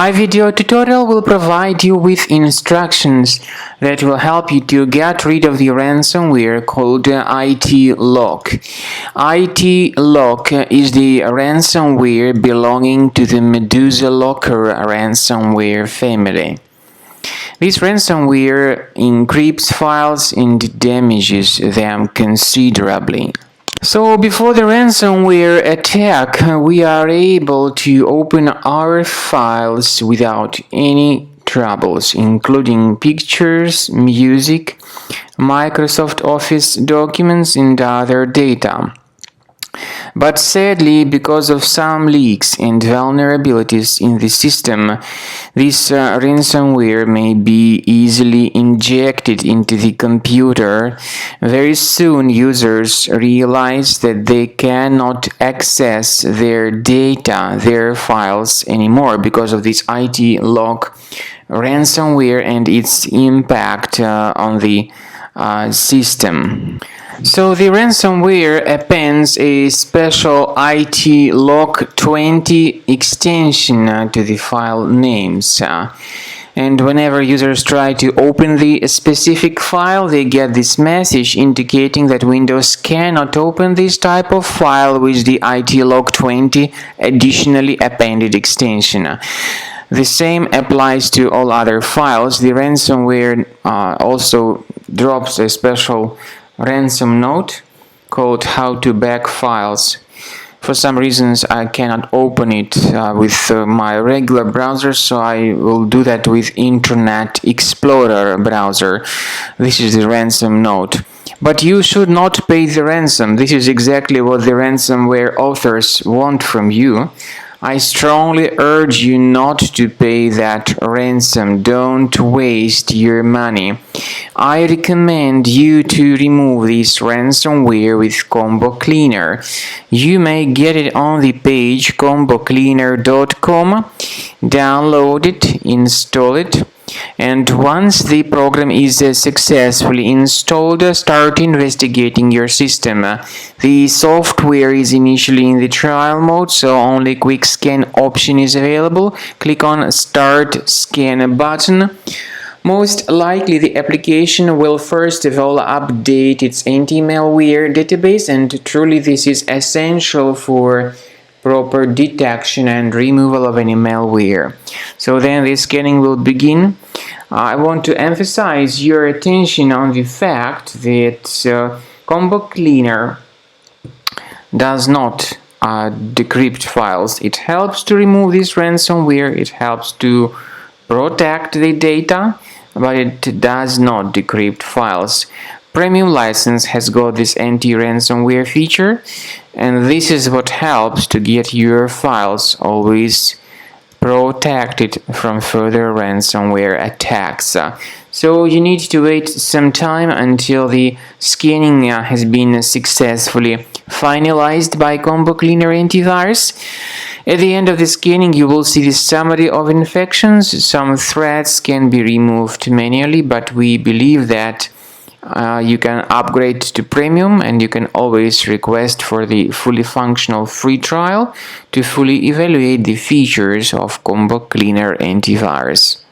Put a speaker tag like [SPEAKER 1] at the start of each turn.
[SPEAKER 1] My video tutorial will provide you with instructions that will help you to get rid of the ransomware called Itlock. Itlock is the ransomware belonging to the Medusa Locker ransomware family. This ransomware encrypts files and damages them considerably. So before the ransomware attack, we are able to open our files without any troubles, including pictures, music, Microsoft Office documents, and other data. But sadly, because of some leaks and vulnerabilities in the system, this ransomware may be easily injected into the computer. Very soon, users realize that they cannot access their data, their files anymore because of this Itlock ransomware and its impact on the system. So the ransomware appends a special itlock20 extension to the file names. And whenever users try to open the specific file, they get this message indicating that Windows cannot open this type of file with the itlock20 additionally appended extension. The same applies to all other files. The ransomware also drops a special ransom note called how to back files. For some reasons I cannot open it with my regular browser, so I will do that with Internet Explorer browser. This is the ransom note. But you should not pay the ransom. This is exactly what the ransomware authors want from you. I strongly urge you not to pay that ransom. Don't waste your money. I recommend you to remove this ransomware with Combo Cleaner. You may get it on the page combocleaner.com. Download it, install it, and once the program is successfully installed, start investigating your system. The software is initially in the trial mode, so only quick scan option is available. Click on Start Scan button. Most likely the application will first of all update its anti-malware database, and truly this is essential for proper detection and removal of any malware. So then the scanning will begin. I want to emphasize your attention on the fact that Combo Cleaner does not decrypt files. It helps to remove this ransomware, it helps to protect the data, but it does not decrypt files. Premium license has got this anti-ransomware feature, and this is what helps to get your files always protected from further ransomware attacks. So you need to wait some time until the scanning has been successfully finalized by Combo Cleaner Antivirus. At the end of the scanning, you will see the summary of infections. Some threats can be removed manually, but we believe that you can upgrade to premium, and you can always request for the fully functional free trial to fully evaluate the features of Combo Cleaner Antivirus.